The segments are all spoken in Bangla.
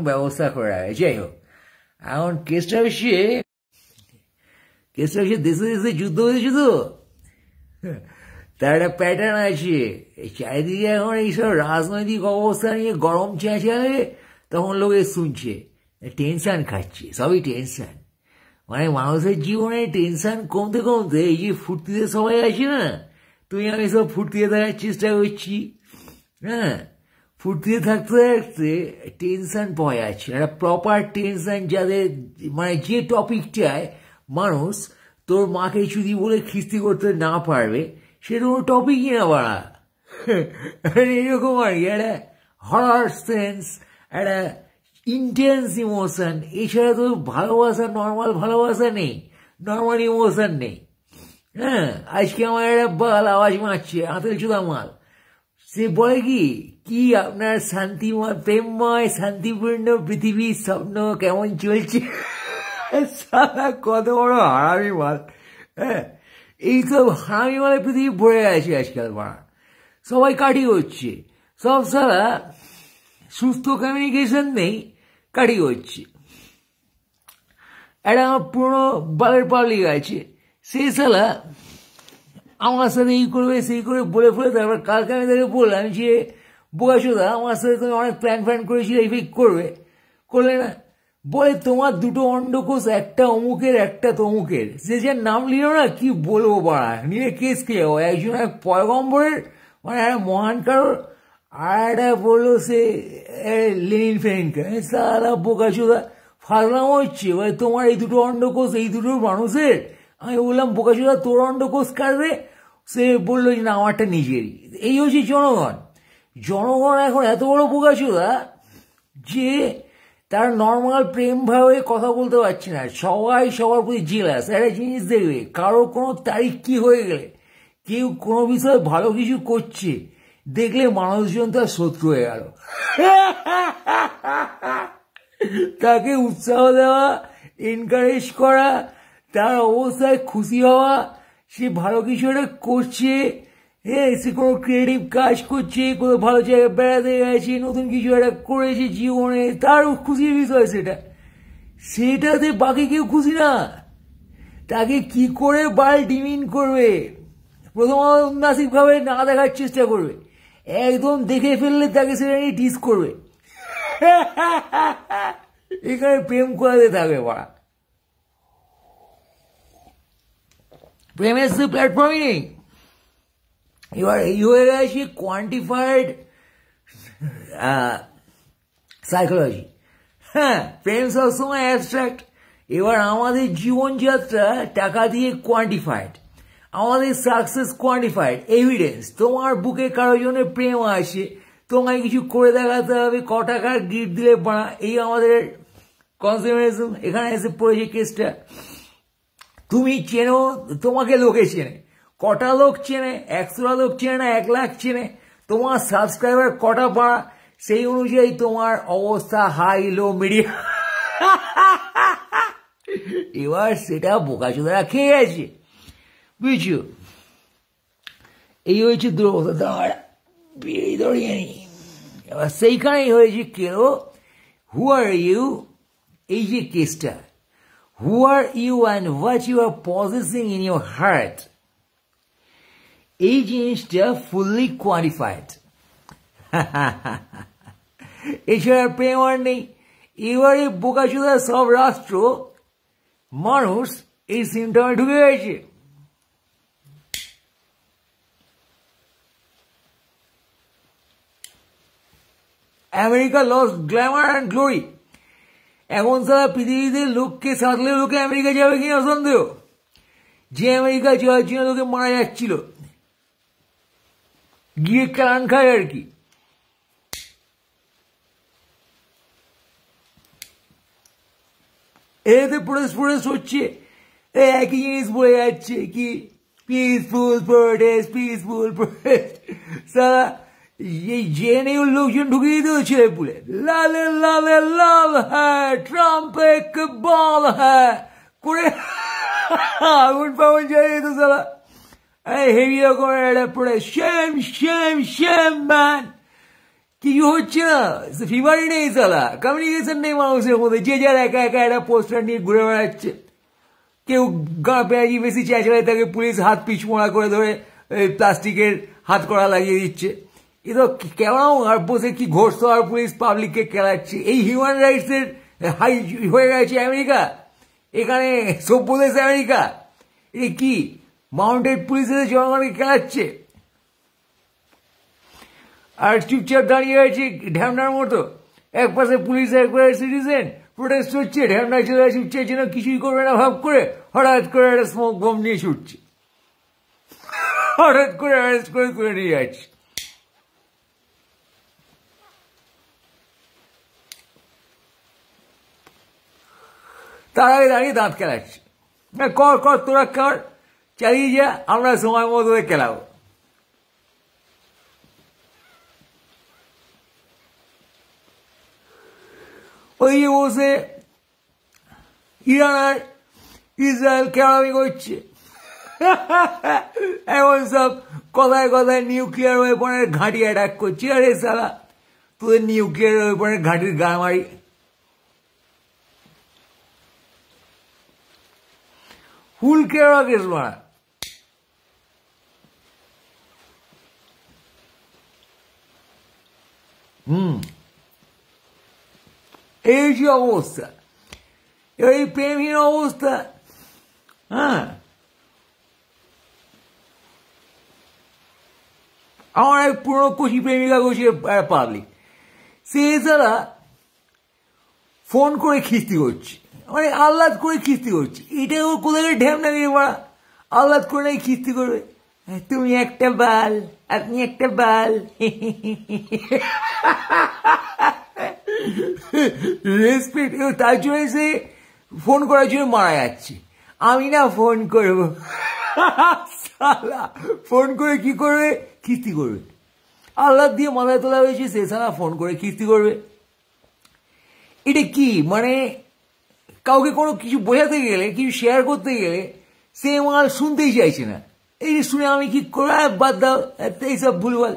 ব্যবস্থা করে রাখে। যাই হোক, এখন কেসটা হচ্ছে দেশে দেশে যুদ্ধ হয়েছে তো, তার একটা প্যাটার্ন আছে। চারিদিকে এখন এইসব রাজনৈতিক অবস্থা নিয়ে গরম চেঁচালে তখন লোকে শুনছে, টেনশন খাচ্ছে, সবই টেনশন। মানে মানুষের জীবনে টেনশন কমতে কমতে এই যে ফুর্তিতে সবাই আছে না, তুমি আমি সব ফুর্তিতে থাকার চেষ্টা করছি। হ্যাঁ, ফুর্তিতে থাকতে থাকতে টেনশন পাওয়া যাচ্ছে, একটা প্রপার টেনশন, যাদের মানে যে টপিকটায় মানুষ তোর মাকে চুদি বলে খিস্তি করতে না পারবে সেরকম টপিকই না বাড়া। এরকম আর কি, একটা হরর সেন্স, একটা ইন্টেন্স ইমোশন। এছাড়া তো ভালোবাসা, নর্মাল ভালোবাসা নেই, নর্মাল ইমোশন নেই। হ্যাঁ, আজকে আমার একটা বাল আওয়াজ মারছে, আতেল চুদা মাল। সে বলে কি আপনার শান্তিময়, প্রেমময়, শান্তিপূর্ণ পৃথিবীর স্বপ্ন কেমন চলছে? সারা কত বড় হারামি মাল। হ্যাঁ, এইসব হারামি মালে পৃথিবী ভরে গেছে আজকাল। মারা সবাই কাটি হচ্ছে, সব সারা সুস্থ কমিউনিকেশন নেই, কাটি হচ্ছে। একটা আমার পুরোনো বালের পাবলিক আছে, সেই সালা আমার সাথে এই করবে সেই করে বলে ফেলে, তারপর কালকে আমি তাকে বললাম যে বোকাচোদা, আমার সাথে তুমি অনেক প্ল্যান ফ্যান করেছিলে, ইফেক্ট করলে না। বলে তোমার দুটো অন্ডকোষ, একটা অমুকের একটা তমুকের। সে যে নাম নিল না, কি বলবো বাড়া, নিয়ে কেস খেয়ে যাবো। একজন এক পয়গম্বরের, মানে একটা মহান কারোর, আর একটা বললো সে লেনিন ফেনিনকে। সারা বোকাচোদা ফাজলাম হচ্ছে, বলে তোমার এই দুটো অন্ডকোষ এই দুটো মানুষের। আমি বললাম বোকাচোদা তোর অন্ডকোষ কাটবে? সে বললো যে না আমারটা নিজেরই। এই হচ্ছে জনগণ। জনগণ এখন এত বড় বোকাচোদা যে তার নর্মাল প্রেম ভাবে কথা বলতে পারছে না, সবাই সবার প্রতি জেলাস। একটা জিনিস দেখবে, কারো কোনো তারিখ কি হয়ে গেলে, কেউ কোনো বিষয়ে ভালো কিছু করছে দেখলে মানুষজন তার শত্রু হয়ে গেল। তাকে উৎসাহ দেওয়া, এনকারেজ করা, তার অবস্থায় খুশি হওয়া, সে ভালো কিছু একটা করছে, হ্যাঁ, সে কোনো ক্রিয়েটিভ কাজ করছে, কোনো ভালো জায়গায় বেড়াতে গেছে, নতুন কিছু একটা করেছে জীবনে, তার খুশির বিষয় সেটাতে বাকি কেউ খুশি না। তাকে কি করে বাল ডিমিন করবে, প্রথমত উন্নাসিক ভাবে না দেখার চেষ্টা করবে, একদম দেখে ফেললে তাকে সেটা নিয়ে ডিস করবে। এখানে প্রেম করাতে থাকবে বাড়া, প্রেমের সে প্ল্যাটফর্মই নেই। এবার এই হয়ে গেছে কোয়ান্টিফাইড সাইকোলজি। হ্যাঁ, প্রেম সবসময় অ্যাবস্ট্রাক্ট। এবার আমাদের জীবনযাত্রা টাকা দিয়ে কোয়ান্টিফাইড, আমাদের সাকসেস কোয়ান্টিফাইড, এভিডেন্স। তোমার বুকে কারো জন্য প্রেম আসে, তোমায় কিছু করে দেখাতে হবে, ক টাকার গিফট দিলে বাড়া। এই আমাদের কনজিউমারিজম। এখানে এসে পড়েছে কেসটা। তুমি চেনো, তোমাকে লোকে চেনে, কটা লোক চেনে, 100টা লোক চেনে না 1 লাখ চেনে, তোমার সাবস্ক্রাইবার কটা বাড়া, সেই অনুযায়ী তোমার অবস্থা হাই লো মিডিয়াম। এবার সেটা বোকাচোদারা খেয়ে গেছে, বুঝছো? এই হয়েছে দুর্বলতা। তোমার বিড়ি ধরিয়ে নি। এবার সেইখানেই হয়েছে কেন, হু আর ইউ, এই যে কেসটা, who are you and what you are possessing in your heart, এই জিনিসটা ফুললি কোয়ালিফাইড। এছাড়া প্রেম আর নেই। এবারে বোকাচোদা সব রাষ্ট্র মানুষ এই সিমটমে ঢুকে গেছে। America loss glamour and glory. এখন সারা পৃথিবীতে লোককে সাধলে লোকে আমেরিকা যাবে কিনা সন্দেহ। যে আমেরিকা যাওয়ার জন্য লোকে মারা যাচ্ছিল, গিয়ে কান খায় আর কি। এতে প্রোটেস্ট হচ্ছে, একই জিনিস বলে যাচ্ছে কি পিসফুল প্রোটেস্ট, পিসফুল প্রোটেস্ট। সারা এই জেএনইউ লোকজন ঢুকে দিতে ছেলে পুলে, লালে লালে লাল হ্যাঁ, ট্রাম্প এক বল হ্যাঁ করে আগুন পাগুন জ্বালিয়ে দিত সারা। হেভি রকমের একটা protest. Shame shame shame man. কিছু হচ্ছে না, ফিভারই নেই সালা, কমিউনিকেশন নেই মানুষের মধ্যে, যে যার একা একা একটা পোস্টার নিয়ে ঘুরে বেড়াচ্ছে। কেউ গা পেঁয়াজি বেশি চেঁচালে তাকে পুলিশ হাত পিছমোড়া করে ধরে প্লাস্টিকের হাত করা লাগিয়ে দিচ্ছে। এ তো কেমন আর বসে কি ঘোষত আর পুলিশ পাবলিককে খেলাচ্ছে। এই হিউম্যান রাইটস এর হাই হয়ে গেছে আমেরিকা, এখানে সভ্য দেশ আমেরিকা। এ কি মাউন্টেড পুলিশের জনগণকে খেলাচ্ছে আর চুপচাপ দাঁড়িয়ে আছে ঢ্যামনার মতো। এক পাশে পুলিশ, এক পাশে সিটিজেন, প্রোটেস্ট হচ্ছে, ঢ্যামনা চলে ছুটছে যেন কিছুই করবে না ভাব করে, হঠাৎ করে একটা স্মোক বম নিয়ে ছুটছে, হঠাৎ করে অ্যারেস্ট করে তুলে নিয়ে যাচ্ছে। তার আগে দাঁড়িয়ে দাঁত খেলাচ্ছে, কর কর তোরা কর, চালিয়ে যা, আমরা সময় মতো খেলাবো। ওই যে বসে ইরান আর ইসরায়েল কেরামি করছে, এমন সব কথায় কথায় নিউক্লিয়ার ওয়েপনের ঘাঁটি অ্যাটাক করছে। আরে সালা তোদের নিউক্লিয়ার ওয়েপনের ঘাঁটির গা মারি। ফুল কেরা কেস মারা। এই যে অবস্থা, এই প্রেমহীন অবস্থা। হ্যাঁ, আমার এক পুরনো কষি প্রেমিকা কষি পাবলিক, সে ছাড়া ফোন করে খিস্তি করছে, মানে আহ্লাদ করে খিস্তি করছে। এটা ওর কোথায় ঢ্যামনা নিয়ে মারা, আহ্লাদ করে নাই খিস্তি করবে। তুমি একটা বাল, আপনি একটা বাল, রেসপেক্ট। তার জন্য সে ফোন করার জন্য মারা যাচ্ছে। আমি না ফোন করবো, ফোন করে কি করবে, খিস্তি করবে। আহ্লাদ দিয়ে মাথায় তোলা হয়েছে, সে সারা ফোন করে খিস্তি করবে। এটা কি মানে, কাউকে কোনো কিছু বোঝাতে গেলে, কিছু শেয়ার করতে গেলে সে মাল শুনতেই চাইছে না। এই শুনে আমি কি করে, বাদ দাও এইসব ভুলভাল।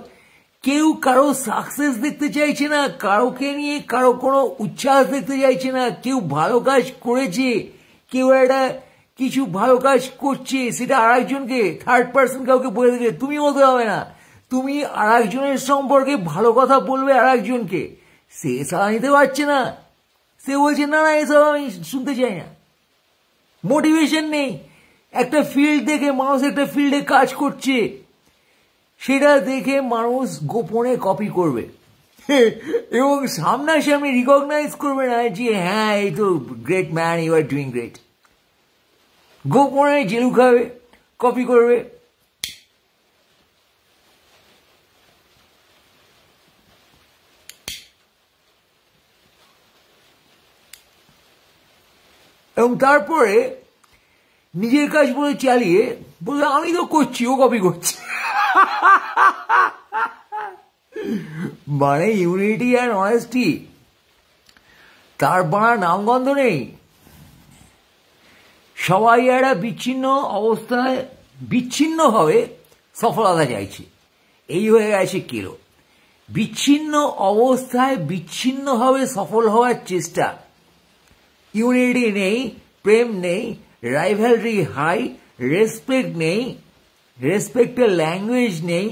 কেউ কারো সাকসেস দেখতে চাইছে না, কারোকে নিয়ে কারো কোনো উচ্ছ্বাস দেখতে চাইছে না। কেউ ভালো কাজ করেছে, কেউ একটা কিছু ভালো কাজ করছে, সেটা আর একজনকে, থার্ড পার্সন কাউকে বলে দিলে তুমি হতে হবে না। তুমি আর একজনের সম্পর্কে ভালো কথা বলবে আর একজনকে, সে সাড়া নিতে পারছে না। সে বলছে না না, এসব আমি শুনতে চাই না। মোটিভেশন নেই। একটা ফিল্ড দেখে মানুষ একটা ফিল্ডে কাজ করছে, সেটা দেখে মানুষ গোপনে কপি করবে এবং সামনাসামনি রিকগনাইজ করবে না যে হ্যাঁ এই তো great man, you are doing great. গোপনে জেলু খাবে, কপি করবে। এবং তারপরে নিজের কাজ বলে চালিয়ে বলে আমি তো করছি, ও কপি করছি। মানে ইউনিটি অ্যান্ড অনেস্টি তার বাড়া নামগন্ধ নেই। সবাই একটা বিচ্ছিন্ন অবস্থায় বিচ্ছিন্নভাবে সফলতা চাইছে। এই হয়ে গেছে কেলো বিচ্ছিন্ন অবস্থায় বিচ্ছিন্নভাবে সফল হওয়ার চেষ্টা। ইউনিটি নেই, প্রেম নেই, রাইভালরি হাই, রেসপেক্ট নেই, রেসপেক্টের ল্যাঙ্গুয়েজ নেই,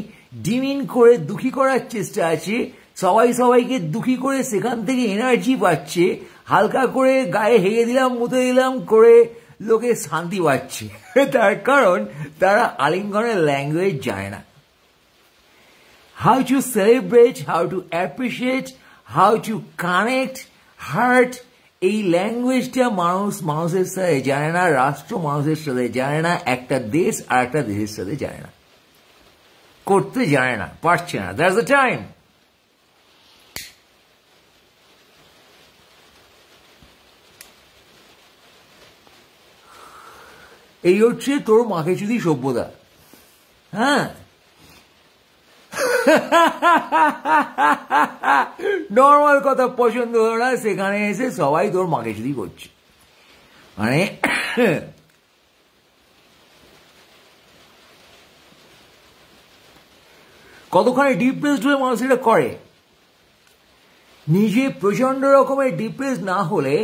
ডিমিন করে দুঃখী করার চেষ্টা আছে। সবাই সবাইকে দুঃখী করে সেখান থেকে এনার্জি পাচ্ছে, হালকা করে গায়ে হেগে দিলাম মুতে দিলাম করে লোকে শান্তি পাচ্ছে। তার কারণ তারা আলিঙ্গনের ল্যাঙ্গুয়েজ জানে না। How to celebrate, how to appreciate, how to connect heart, এই ল্যাঙ্গুয়েজটা মানুষ মানুষের সাথে জানে না, রাষ্ট্র মানুষের সাথে জানে না, একটা দেশ আর একটা দেশের সাথে জানে না, করতে জানে না, পারছে না। That's the time. এই হচ্ছে তোর মাকে যদি সভ্যতা। হ্যাঁ, নর্মাল কথা পছন্দ হলো না, সেখানে এসে সবাই তোর মাকে যদি করছে। মানে কতখানি ডিপ্রেসড হয়ে মানুষ এটা করে। নিজে প্রচন্ড রকমের ডিপ্রেস না হলে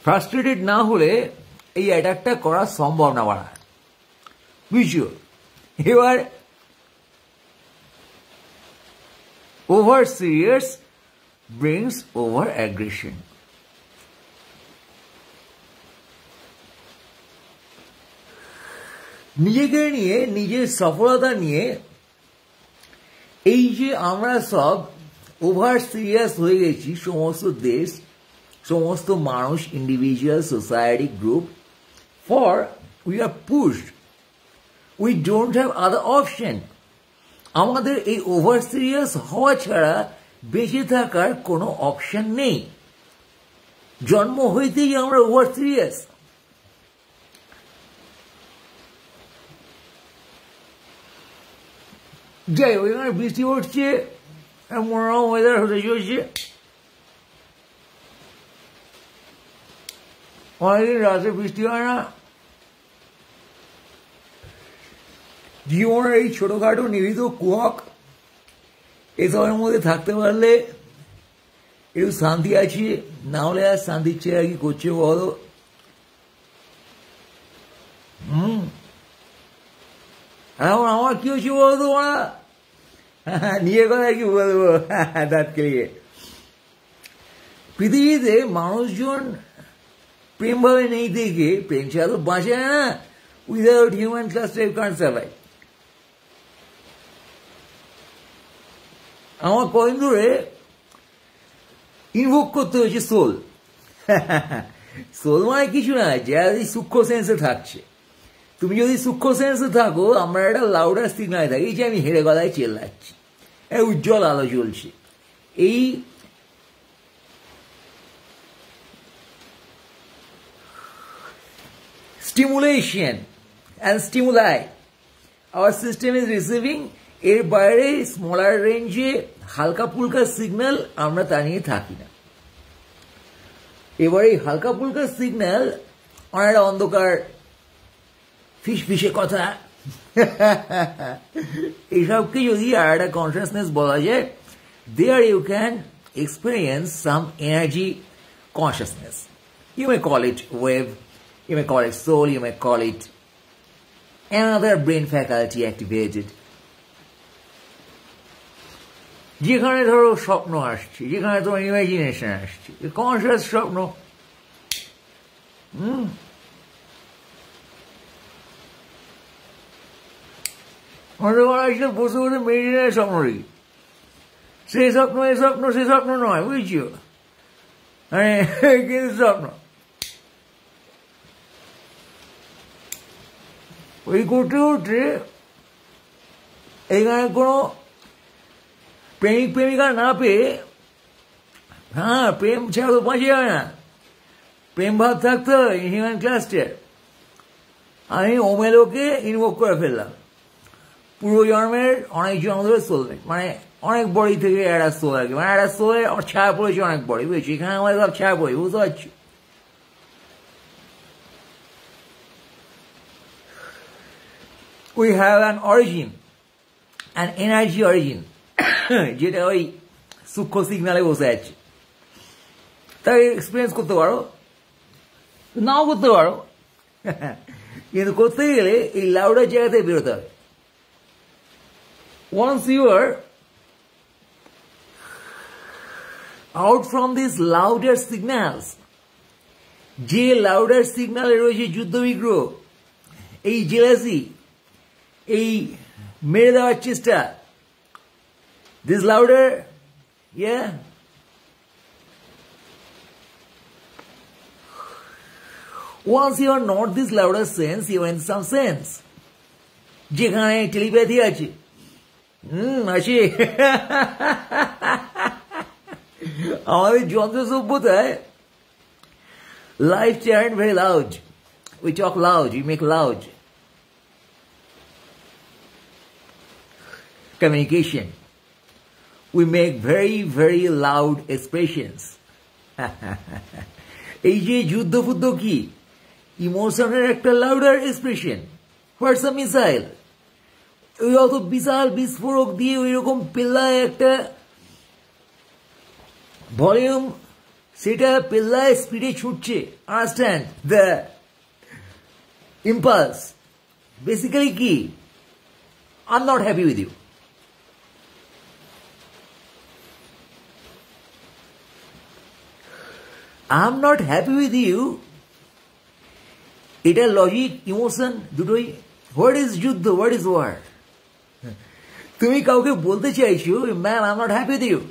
ফ্রাস্ট্রেটেড না হলে এই অ্যাটাকটা করা সম্ভব না বাড়ায় বুঝছো এবার over serious brings over aggression নিজেকে নিয়ে নিজের সফলতা নিয়ে এই যে আমরা সব ওভার সিরিয়াস হয়ে গেছি সমস্ত দেশ সমস্ত মানুষ individual society group for we are pushed we don't have other option আমাদের এই ওভার সিরিয়াস হওয়া ছাড়া বেঁচে থাকার কোনো অপশন নেই জন্ম হইতেই আমরা ওভার সিরিয়াস যাই হোক এখানে বৃষ্টি পড়ছে মনোরম ওয়েদার হতে চলছে অনেকদিন রাতে বৃষ্টি হয় না জীবনের এই ছোটখাটো নিভৃত কুহক এসবের মধ্যে থাকতে পারলে একটু শান্তি আছে না হলে আর শান্তির চেয়ে কি করছে বলো এখন আমার কি হচ্ছে বলতো ওরা নিজের কথা কি বলবো দাঁত কেলিয়ে পৃথিবীতে মানুষজন প্রেমভাবে নেই থেকে প্রেম ছাড়া তো বাঁচে না without human class type can't survive আমার কদিন ধরে ইনভোক করতে হয়েছে সোল সোল মানে কিছু না যা সূক্ষ্ম সেন্সে থাকছে তুমি যদি সূক্ষ্ম সেন্সে থাকো আমরা একটা লাউডার সিগনালে থাকি যে আমি হেরে গলায় চেল্লাচ্ছি উজ্জ্বল আলো জ্বলছে এই stimulation and stimuli our system is receiving এর বাইরে স্মলার রেঞ্জে হালকা ফুলকা সিগন্যাল আমরা তা নিয়ে থাকি না এবার এই হালকা ফুলকা সিগন্যাল অনেকটা অন্ধকার ফিসফিসে কথা এইসবকে যদি আর একটা কনসিয়াসনেস বলা যায় there you can experience some energy consciousness you may call it wave you may call it soul you may call it another brain faculty activated যেখানে ধরো স্বপ্ন আসছে যেখানে তোমার ইমাজিনেশন আসছে কনসিয়াস স্বপ্ন আসলে বসে বসে মেডিটেশনের স্বপ্ন রেখি সেই স্বপ্ন এই স্বপ্ন সে স্বপ্ন নয় বুঝছো মানে কিন্তু স্বপ্ন ওই করতে করতে এইখানে কোনো প্রেমিক প্রেমিকা না পেয়ে হ্যাঁ প্রেম ছাড়া তো বাঁচে যায় না প্রেম ভাব থাকতে হয় হিউম্যান ক্লাসটার আমি ওমেলোকে ইনভোক করে ফেললাম পূর্বজন্মের অনেক জন্ম ধরে সোলমেট মানে অনেক বড়ি থেকে একটা সোল আর কি মানে একটা সোলের আমার ছায়া পড়েছে অনেক বড়ি বুঝেছি এখানে আমাদের সব ছায়া পড়ি বুঝতে পারছি we have an origin an energy origin যেটা ওই সূক্ষ্ম সিগনালে বসে আছে তাই এক্সপিরিয়েন্স করতে পারো নাও করতে পারো কিন্তু করতে গেলে এই লাউডার জায়গাতে বেরোতে হবে once you are out from these louder signals যে লাউডার সিগন্যালে রয়েছে যুদ্ধ বিগ্রহ এই জেলাসি এই মেরে দেওয়ার চেষ্টা this louder yeah once you are not this louder sense you are in some sense যেখানে টেলিপ্যাথি আছে আছে আমাদের যন্ত্র সভ্যতায় life turned very loud we talk loud we make loud communication we make very very loud expressions এই যে যুদ্ধ ফুদ্ধ কি ইমোশনের একটা লাউডার এক্সপ্রেশন হোয়াটস আ মিসাইল, ওই অত বিশাল বিস্ফোরক দিয়ে ওই রকম পেল্লায় একটা ভলিউম, সেটা পেল্লায় স্পিডে ছুটছে, আন্ডারস্ট্যান্ড দ্য ইম্পালস। বেসিক্যালি কি, I am not happy with you. I am not happy with you, এটা লজিক ইমোশন দুটোই। হোয়াট ইজ যুদ্ধ, হোয়াট ইজ ওয়ার? তুমি কাউকে বলতে চাইছো ma'am I am not happy with you.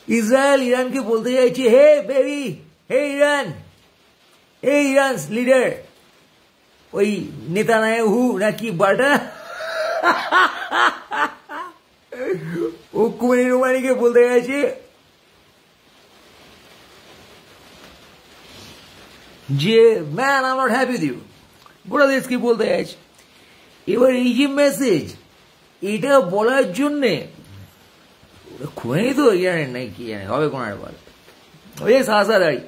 Israel ইরানকে বলতে চাইছে hey baby, hey Iran, hey Iran's leader, ওই নেতানিয়াহু নাকি বাটা, ও কুমারী রোমানিকে বলতে গেছে যে man I am not happy with you, গোটা দেশকে বলতে গেছে। এবার এই যে মেসেজ, এটা বলার জন্যে খুঁজেনি তো জানেন নাই, কি জানে হবে কোন আর বল, ওই যে সাহসা দাঁড়ি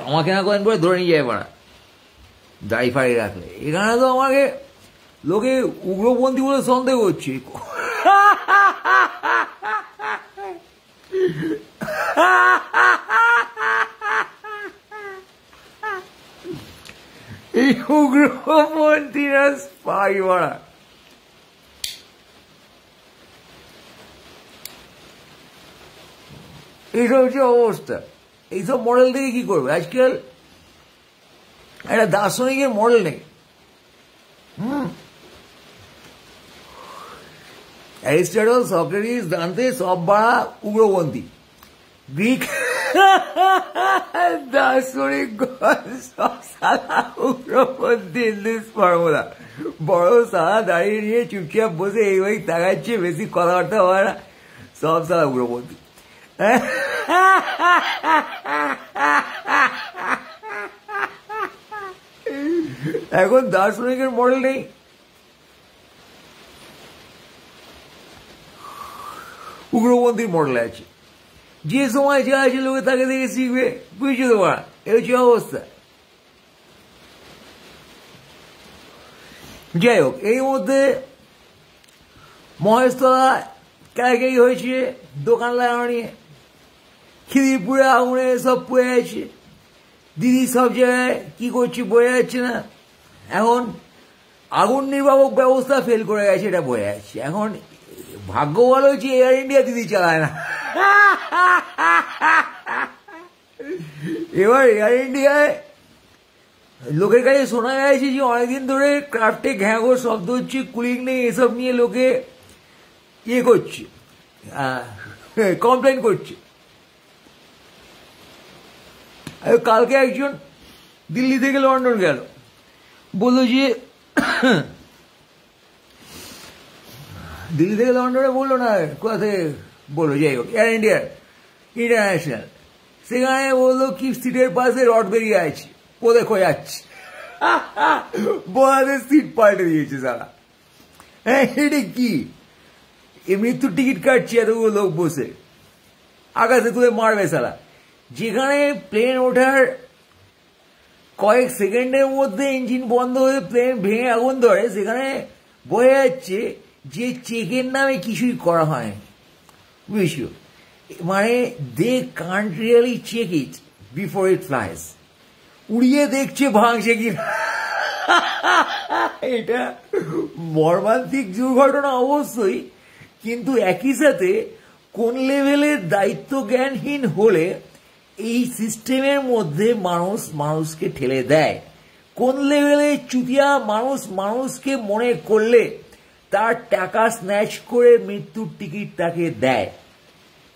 আমাকে না কয়েন পরে ধরে নিয়ে যায় পাড়া দাড়ি ফাড়ি রাখলে। এখানে তো আমাকে লোকে উগ্রপন্থী বলে সন্দেহ করছে। এই উগ্রপন্থীরা স্পাই মারা, এইসব হচ্ছে অবস্থা। এইসব মডেল থেকে কি করবে? আজকাল একটা দার্শনিকের মডেল নেই। অ্যারিস্টটল, সক্রেটিস, দান্তে সব বাড়া উগ্রপন্থী। গ্রিক দার্শনিক সব সালা উগ্রপন্থী ইন দিস ফর্মুলা। বড় সালা দাঁড়িয়ে নিয়ে চুপচাপ বসে এই ওই তাকাচ্ছে, বেশি কথাবার্তা হয় না, সব সালা উগ্রপন্থী। এখন দার্শনিকের মডেল নেই। উগ্রপন্থীর মডেল আছে। যে সময় যা আছে লোকে তাকে দেখে শিখবে, বুঝছো তো মা, এই হচ্ছে অবস্থা। যাই হোক, এই মধ্যে মহেশতলা কেলাকেলি হয়েছে দোকান লাগানো নিয়ে, খিদিরপুরে আগুনে সব পড়ে আছে, দিদি সব জায়গায় কি করছে বোঝা যাচ্ছে না। এখন আগুন নির্বাপক ব্যবস্থা ফেল করে গেছে, এটা বোঝা যাচ্ছে। এখন ভাগ্য ভালো হচ্ছে এয়ার ইন্ডিয়া দিদি চালায় না। এবার এয়ার ইন্ডিয়ায় লোকের কাছে শোনা গেছে যে অনেকদিন ধরে ক্রাফটে ঘ্যাঁগো শব্দ হচ্ছে, কুলিং নেই, এসব নিয়ে লোকে ইয়ে করছে, কমপ্লেন করছে। কালকে একজন দিল্লি থেকে লন্ডন গেল, বললো যে দিল্লি থেকে লন্ডনে বললো না, কোথা থেকে বললো, যাই হোক এয়ার ইন্ডিয়া ইন্টারন্যাশনাল, সেখানে বললো কি সিটের পাশে রড বেরিয়ে আছে, ও দেখো যাচ্ছে, বলাদের সিট পাল্টে দিয়েছে সারা। হ্যাঁ, এটা কি মৃত্যুর টিকিট কাটছে এতগুলো লোক বসে, আকাশে তুলে মারবে সারা। যেখানে প্লেন ওঠার কয়েক সেকেন্ডের মধ্যে ইঞ্জিন বন্ধ হয়ে প্লেন ভেঙে আগুন ধরে, সেখানে বোঝা যাচ্ছে যে চেকের নামে কিছুই করা হয়, বুঝছো? মানে they can't really check it before it flies. উড়িয়ে দেখছে ভাঙছে কি। এটা মর্মান্তিক দুর্ঘটনা অবশ্যই, কিন্তু একই সাথে কোন লেভেলের দায়িত্ব জ্ঞানহীন হলে এই সিস্টেমের মধ্যে মানুষ মানুষকে ঠেলে দেয়, কোন লেভেলে চুতিয়া মানুষ মানুষকে মনে করলে তার টাকা স্ন্যাচ করে মৃত্যুর টিকিট তাকে দেয়,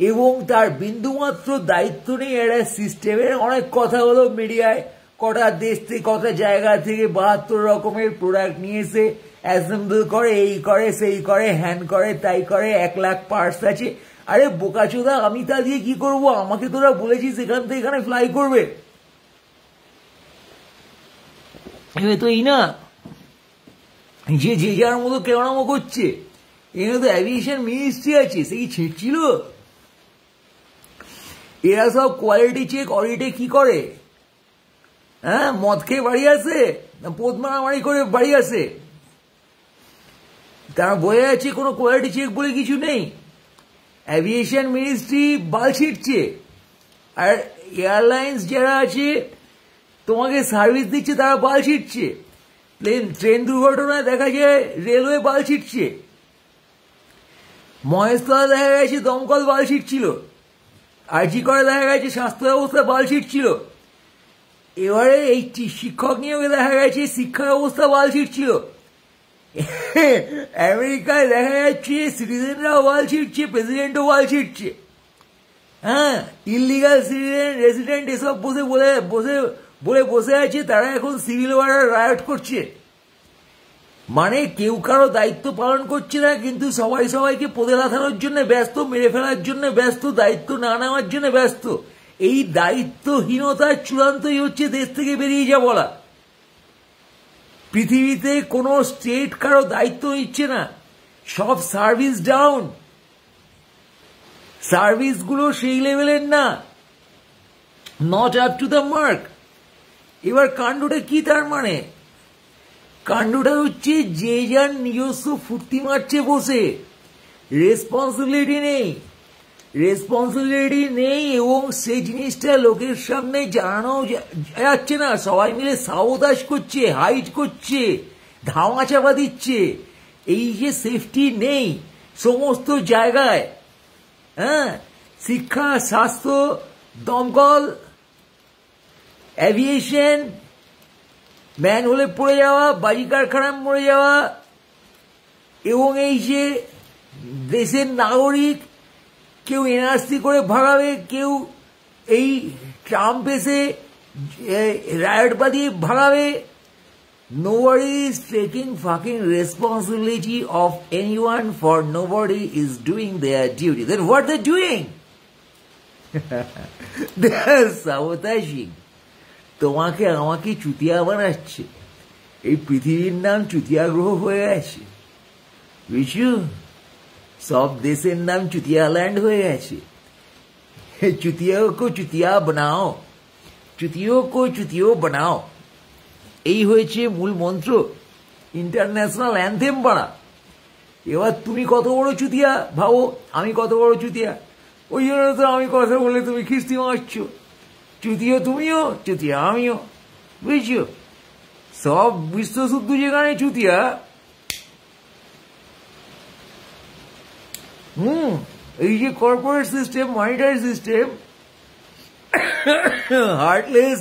এবং তার বিন্দুমাত্র দায়িত্ব নেই একটা সিস্টেমের। অনেক কথা হলো মিডিয়ায়, কটা দেশ থেকে কটা জায়গা থেকে 72 রকমের প্রোডাক্ট নিয়ে এসে অ্যাসেম্বল করে, এই করে সেই করে, হ্যান করে তাই করে, 1 লাখ পার্টস আছে। আরে বোকাচোদা, আমি তা দিয়ে কি করব? আমাকে তোরা বলেছিস এখান থেকে এখানে ফ্লাই করবে, এবার তো এই না যে যে যার মতো কেমন করছে। এখানে তো অ্যাভিয়েশন মিনিস্ট্রি আছে, সেই ছিঁড়ছিল। এরা সব কোয়ালিটি চেক অডিটে কি করে, হ্যাঁ, মদ খেয়ে বাড়ি আসে না পোদ মারামারি করে বাড়ি আসে? তারা বয়ে আছে কোনো কোয়ালিটি চেক বলে কিছু নেই। অ্যাভিয়েশন মিনিস্ট্রি বাল ছিটছে, আর এয়ারলাইন্স যারা আছে তোমাকে সার্ভিস দিচ্ছে তারা বাল ছিটছে। ট্রেন দুর্ঘটনায় দেখা যায় রেলওয়ে বাল ছিটছে, মহেশতলা দেখা গেছে দমকল বাল ছিটছিল, আরজি করে দেখা গেছে স্বাস্থ্য ব্যবস্থা বাল ছিটছিল, এবারে এই শিক্ষক নিয়োগে দেখা গেছে শিক্ষা ব্যবস্থা বাল ছিটছিল। আমেরিকায় দেখা যাচ্ছে সিটিজেনরাও বাল ছিটছে, প্রেসিডেন্টও বাল ছিটছে। হ্যাঁ, ইলিগাল সিটিজেন রেসিডেন্ট এসব বসে আছে, তারা এখন সিভিল ওয়ার রায়ট করছে। মানে কেউ কারো দায়িত্ব পালন করছে না, কিন্তু সবাই সবাইকে পদে লাথানোর জন্য ব্যস্ত, মেরে ফেলার জন্য ব্যস্ত, দায়িত্ব না নেওয়ার জন্য ব্যস্ত। এই দায়িত্বহীনতার চূড়ান্তই হচ্ছে দেশ থেকে বেরিয়ে যা বলা। পৃথিবীতে কোনো স্টেট কারো দায়িত্ব নিচ্ছে না, সব সার্ভিস ডাউন, সার্ভিসগুলো সেই লেভেলের না, not up to the mark. এবার কাণ্ডটা কি? তার মানে কাণ্ডটা হচ্ছে যে যার নিজস্ব ফুর্তি মারছে বসে, রেসপন্সিবিলিটি নেই, এবং সেই জিনিসটা লোকের সামনে জানানো যাচ্ছে না। সবাই মিলে সাবোতাজ করছে, হাইড করছে, ধামা চাপা দিচ্ছে। এই যে সেফটি নেই সমস্ত জায়গায়, হ্যাঁ, শিক্ষা, স্বাস্থ্য, দমকল, অ্যাভিয়েশন, ম্যান হলে পড়ে যাওয়া, বাজি কারখানায় মরে যাওয়া, এবং এই যে দেশের নাগরিক কেউ এনআরসি করে ভাগাবে, কেউ এই ট্রাম্প এসে riot বাদিয়ে ভাগাবে। Nobody is taking fucking responsibility of anyone, for nobody is doing their duty. Then what they're doing? They are sabotaging. তোমাকে আমাকে চুতিয়া বানাচ্ছে। এই পৃথিবীর নাম চুতিয়া গ্রহ হয়ে গেছে, বুঝছো? সব দেশের নাম চুতিয়া ল্যান্ড হয়ে গেছে। চুতিয়া কো চুতিয়া বানাও, চুতিও কো চুতিও বানাও, এই হয়েছে মূল মন্ত্র, ইন্টারন্যাশনাল অ্যানথেম পাড়া। এবার তুমি কত বড় চুতিয়া ভাবো, আমি কত বড় চুতিয়া। ওই জন্য তো আমি কথা বলে তুমি খিস্তি মারছো। চুতিও তুমিও, চুতিয়া আমিও, বুঝছো? সব বিশ্বশুদ্ধ যেখানে চুতিয়া। এই যে corporate system, monetary system, heartless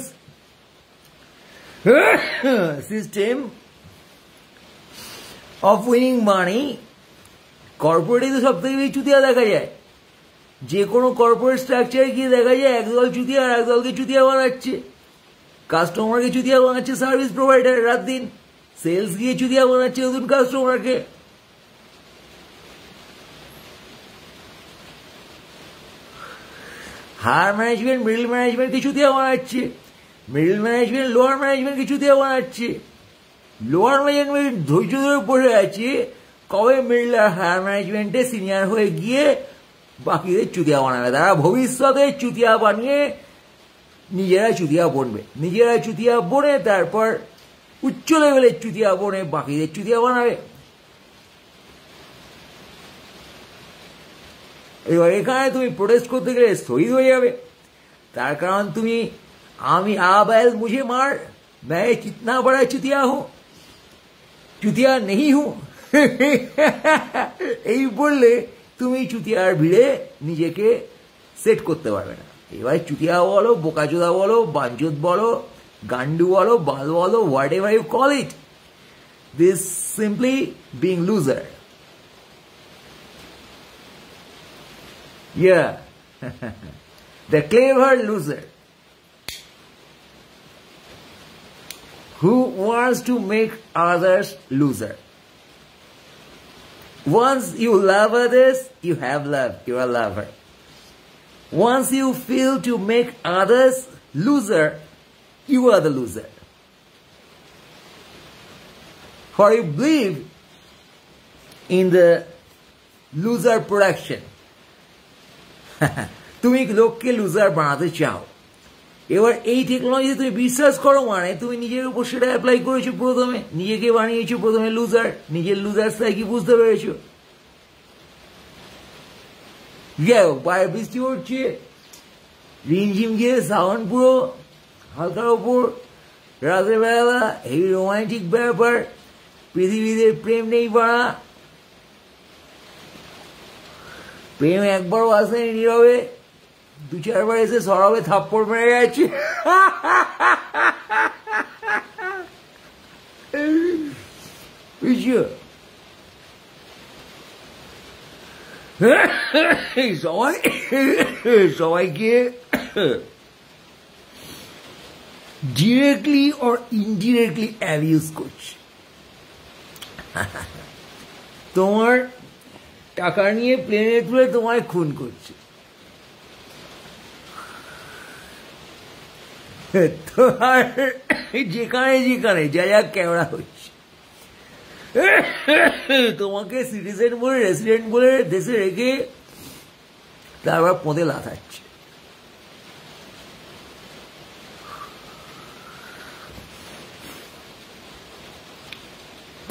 system of winning money, কর্পোরেটে তো সব থেকে বেশি চুতিয়া দেখা যায়। যে কোনো কর্পোরেট স্ট্রাকচারে গিয়ে দেখা যায় একদল চুতিয়া আর একদলকে চুতিয়া বানাচ্ছে। কাস্টমারকে চুতিয়া বানাচ্ছে সার্ভিস প্রোভাইডার, রাত দিন সেলস গিয়ে চুতিয়া বানাচ্ছে নতুন কাস্টমারকে। হায়ার ম্যানেজমেন্ট মিডল ম্যানেজমেন্টকে চুতিয়া বানাচ্ছে, মিডল ম্যানেজমেন্ট লোয়ার ম্যানেজমেন্টকে চুতিয়া বানাচ্ছে, লোয়ার ম্যানেজমেন্ট ধৈর্য ধরে বসে আছে কবে মিডল আর হায়ার ম্যানেজমেন্টে সিনিয়র হয়ে গিয়ে বাকিদের চুতিয়া বানাবে। তারা ভবিষ্যতে চুতিয়া বানিয়ে নিজেরা চুতিয়া বনবে, নিজেরা চুতিয়া বনে তারপর উচ্চ লেভেলের চুতিয়া বনে বাকিদের চুতিয়া বানাবে। এবার এখানে তুমি প্রোটেস্ট করতে গেলে শহীদ হয়ে যাবে, তার কারণ তুমি আমি আবাল মুঝে মার, मैं कितना बड़ा चुतिया हूं, चुतिया नहीं हूं। এই বললে তুমি চুতিয়ার ভিড়ে নিজেকে সেট করতে পারবে না। এবার চুতিয়া বলো, বোকাচোদা বলো, বাঞ্চোদ বলো, গান্ডু বলো, বাল বলো, whatever you call it, this simply being loser. Yeah, the clever loser who wants to make others loser. Once you love others, you have love, you are a lover. Once you feel to make others loser, you are the loser. For you believe in the loser production. তুমি লোককে লুজার বানাতে চাও, এবার এই টেকনোলজি তুমি বিশ্বাস করো মানে তুমি নিজের উপর সেটা অ্যাপ্লাই করেছো, প্রথমে নিজেকে বানিয়েছো প্রথমে লুজার, নিজের লুজার কি বুঝতে পেরেছো। যাই হোক, বাইরে বৃষ্টি পড়ছে, রিমঝিম গিয়ে সাউন্ড পুরো হালকার ওপর, রাতের বেলা হেভি রোমান্টিক ব্যাপার, পৃথিবীতে প্রেম নেই পাড়া, প্রেম একবারও আসেনি নীরবে, 2-4 এসে সরবে থাপ্পড় মেরে গেছে। বুঝছো, সবাইকে ডিরেক্টলি অর ইনডিরেক্টলি অ্যাবিউজ করছে। তোমার টাকা নিয়ে প্লেনে তুলে তোমায় খুন করছে, তোমার যেখানে যেখানে যা যা ক্যামেরা হচ্ছে, তোমাকে সিটিজেন বলে রেসিডেন্ট বলে দেশে রেখে তারপর পদে লাথাচ্ছে।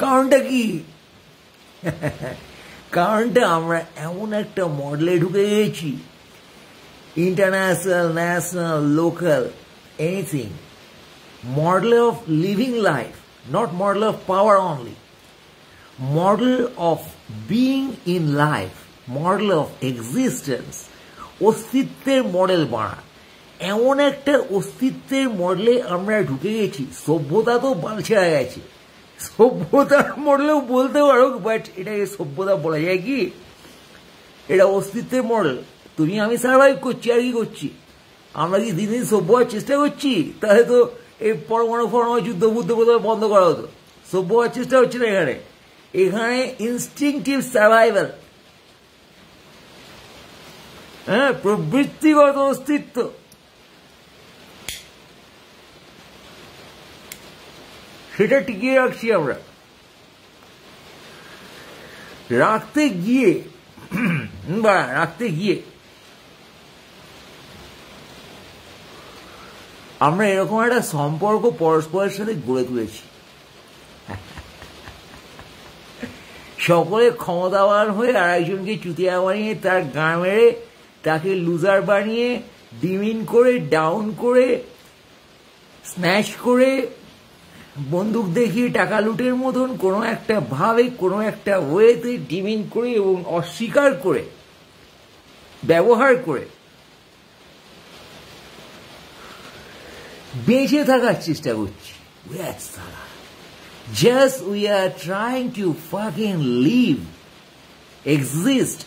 কারণটা কি? কারণটা আমরা এমন একটা মডেলে ঢুকে গেছি, international, national, local, anything, model of living life, not model of power only, model of being in life, model of existence, অস্তিত্বের মডেল বাড়া। এমন একটা অস্তিত্বের মডেলে আমরা ঢুকে গেছি, সভ্যতা তো বাল ছেড়া গেছে, সভ্যতার মডেলেও বলতে পারো, বাট এটাকে সভ্যতা বলা যায় কি? এটা অস্তিত্বের মডেল। তুমি আমি সার্ভাইভ করছি, আর কি করছি? আমরা কি দিন দিন সভ্য হওয়ার চেষ্টা করছি? তাহলে তো এই পরমাণু যুদ্ধ বুদ্ধ বোধহয় বন্ধ করা হতো। সভ্য হওয়ার চেষ্টা হচ্ছে না এখানে, এখানে ইনস্টিংটিভ সার্ভাইভাল, হ্যাঁ, প্রবৃত্তিগত অস্তিত্ব, সেটা টিকিয়ে রাখছি আমরা। রাখতে গিয়ে আমরা এরকম একটা সম্পর্ক পরস্পরের সাথে গড়ে তুলেছি, সকলে ক্ষমতাবান হয়ে আর একজনকে চুতিয়া বানিয়ে তার গা মেরে তাকে লুজার বানিয়ে ডিমিন করে ডাউন করে স্ন্যাচ করে বন্দুক দেখিয়ে টাকা লুটের মতন কোনো একটা ভাবে কোনো একটা ওয়েতে ডিমিন করে এবং অস্বীকার করে ব্যবহার করে বেঁচে থাকার চেষ্টা করছি। Just we are trying to fucking live, exist.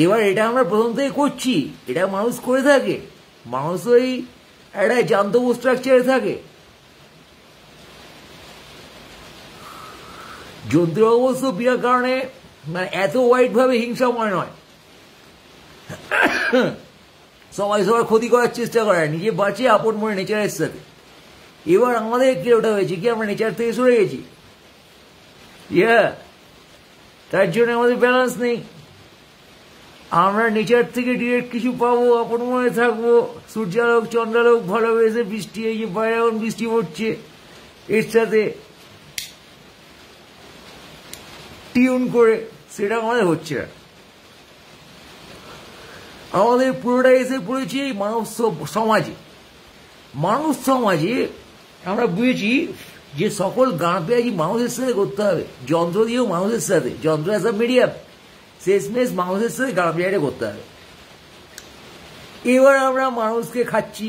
এবার এটা আমরা প্রথম থেকে করছি, এটা মানুষ করে থাকে, মানুষ ওই একটা জান্তব স্ট্রাকচারে থাকে। যন্ত্র অবশ্য বিনা কারণে মানে এত ওয়াইড ভাবে হিংসাময় নয়, সবাই সবার ক্ষতি করার চেষ্টা করে, নিজে বাঁচে আপন মনে নেচারের সাথে। এবার আমাদের ওটা হয়েছে কি, আমরা নেচার থেকে সরে গেছি, তার জন্য আমাদের ব্যালেন্স নেই। আমরা নেচার থেকে ডিরেক্ট কিছু পাবো, আপন মনে থাকবো, সূর্যালোক চন্দ্রালোক ভালোবেসে বৃষ্টি, এই যে বাইরে এখন বৃষ্টি পড়ছে, এর সাথে টিউন করে, সেটা আমাদের হচ্ছে না। আমাদের পুরোটা এসে পড়েছে এই মানব সমাজে। মানুষ সমাজে আমরা বুঝেছি যে সকল গাঁপিয়াজি মানুষের সাথে করতে হবে, যন্ত্র দিয়েও মানুষের সাথে, যন্ত্র অ্যাজ আ মিডিয়াম, শেষমেশ মানুষের সাথে গাঁপিয়াটা করতে হবে। এবার আমরা মানুষকে খাচ্ছি,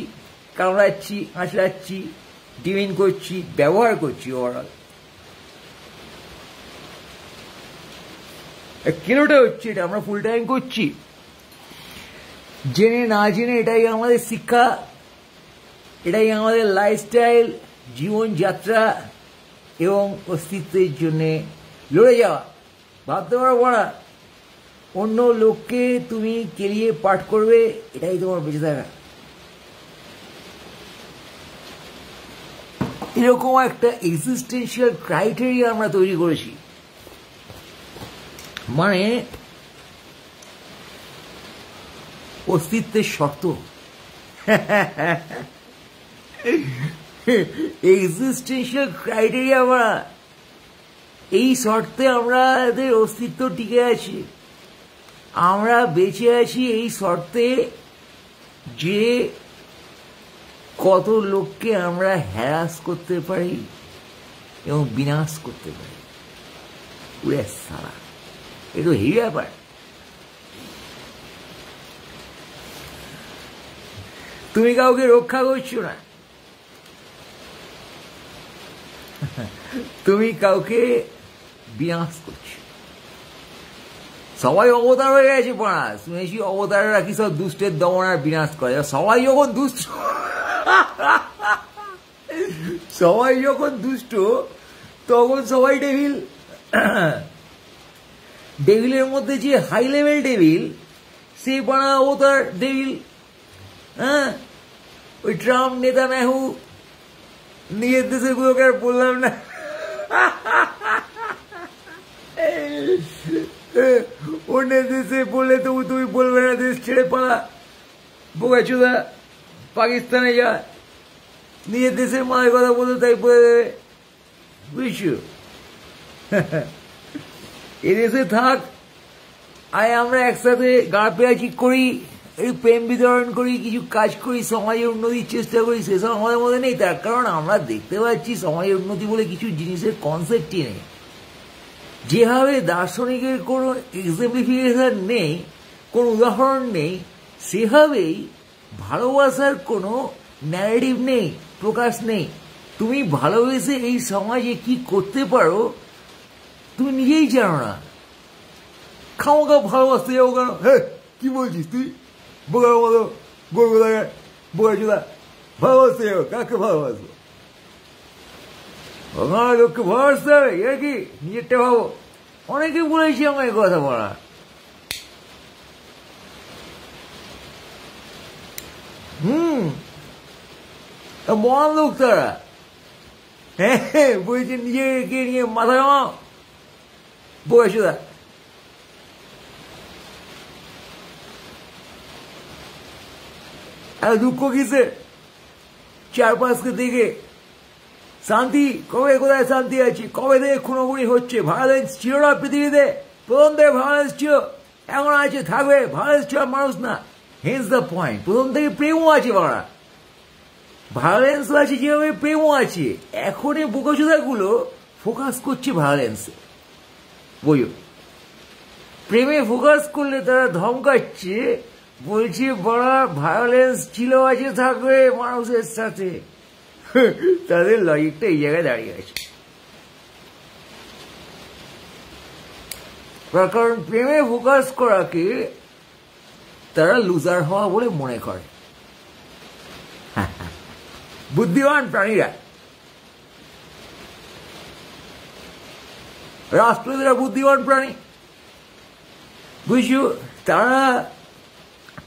কামড়াচ্ছি, আঁচড়াচ্ছি, ডিমিন করছি, ব্যবহার করছি। ওভারঅল কেনটা হচ্ছে এটা আমরা ফুল টাইম করছি, জেনে না জেনে। এটাই আমাদের শিক্ষা, এটাই আমাদের লাইফস্টাইল, জীবনযাত্রা এবং অস্তিত্বের জন্যে লড়ে যাওয়া। ভাবতে পারো বড়া, অন্য লোককে তুমি কেলিয়ে পাঠ করবে, এটাই তোমার বেঁচে থাকা। এরকম একটা এক্সিস্টেন্সিয়াল ক্রাইটেরিয়া আমরা তৈরি করেছি, মানে অস্তিত্বের শর্ত। এক্সিস্টেন্সিয়াল ক্রাইটেরিয়া আমরা এই শর্তে আমাদের অস্তিত্ব টিকে আছি, আমরা বেঁচে আছি এই শর্তে যে কত লোককে আমরা হ্যারাস করতে পারি এবং বিনাশ করতে পারি। উড়ে সারা একটু হেভি ব্যাপার। তুমি কাউকে রক্ষা করছো না, তুমি কাউকে বিনাশ করছো। সবাই অবতার হয়ে গেছে পড়া, শুনেছি অবতারেরা কি সব দুষ্টের দমন আর বিনাশ করে। সবাই যখন দুষ্ট, সবাই যখন দুষ্ট তখন সবাই ডেভিল। ডেভিলের মধ্যে যে হাই লেভেল ডেভিল, সেই পড়া অবতার ডেভিল। হ্যাঁ, ওই ট্রাম্প নেতানিয়াহু নিজের দেশের গুলোকে আর বললাম না, অন্য দেশে বললে তবু তুমি বলবে না, দেশ ছেড়ে পালা, বোকাচোদা। পাকিস্তানে যা, নিজের দেশের মায়ের কথা বলতে তাই বলে দেবে, বুঝছো? এদেশে থাক, আয় আমরা একসাথে গা পেঁয়াজি করি, এই প্রেম বিতরণ করি, কিছু কাজ করি, সমাজের উন্নতির চেষ্টা করি, সেসব আমাদের মধ্যে নেই। তার কারণ আমরা দেখতে পাচ্ছি সমাজের উন্নতি বলে কিছু জিনিসের কনসেপ্টই নেই। যেভাবে দার্শনিকের কোনো এক্সাম্পলিফিকেশন নেই, কোনো উদাহরণ নেই, সেভাবেই ভালোবাসার কোনো ন্যারেটিভ নেই, প্রকাশ নেই। তুমি ভালোবেসে এই সমাজে কি করতে পারো তুমি নিজেই জানো না। খামোখা ভালোবাসতে যাবো কেন? হ্যাঁ, কি বলছিস তুই? বোকার মতো বলবো, বোকা চোদা। ভালোবাসতে যাবো, কাকে ভালোবাসবো? আমার লোককে ভালোবাসতে হবে, এর কি নিজেরটা ভাবো। অনেকে বলেছি আমার এই কথা বলা। মহান লোক তারা। হ্যাঁ, বলছে নিজেকে নিয়ে মাথা কামাও, বোকা চোদা। আর দুঃখ কিসের? চারপাশকে দেখে শান্তি কবে, কোথায় শান্তি আছে? কবে থেকে খুনোখুনি হচ্ছে? ভায়োলেন্স ছিল না পৃথিবীতে, প্রথম থেকে ভায়োলেন্স ছিল, এখন আছে, থাকবে। ভায়োলেন্স ছিল মানুষ না। হেন্স দ্য পয়েন্ট, প্রথম থেকে প্রেমও আছে। বাড়া ভায়োলেন্সও আছে, যেভাবে প্রেমও আছে। এখন এই বোকাচোদাগুলো ফোকাস করছে ভায়োলেন্সে, বুঝো? প্রেমে ফোকাস করলে তারা ধমকাচ্ছে, বলছে বড় ভায়োলেন্স ছিল, আছে, থাকবে মানুষের সাথে। তাদের লজিকটা এই জায়গায় দাঁড়িয়ে আছে। কারণ প্রেমে ফোকাস করাকে তারা লুজার হওয়া বলে মনে করে। বুদ্ধিমান প্রাণীরা, রাষ্ট্রপতিরা বুদ্ধিমান প্রাণী, বুঝছো? তারা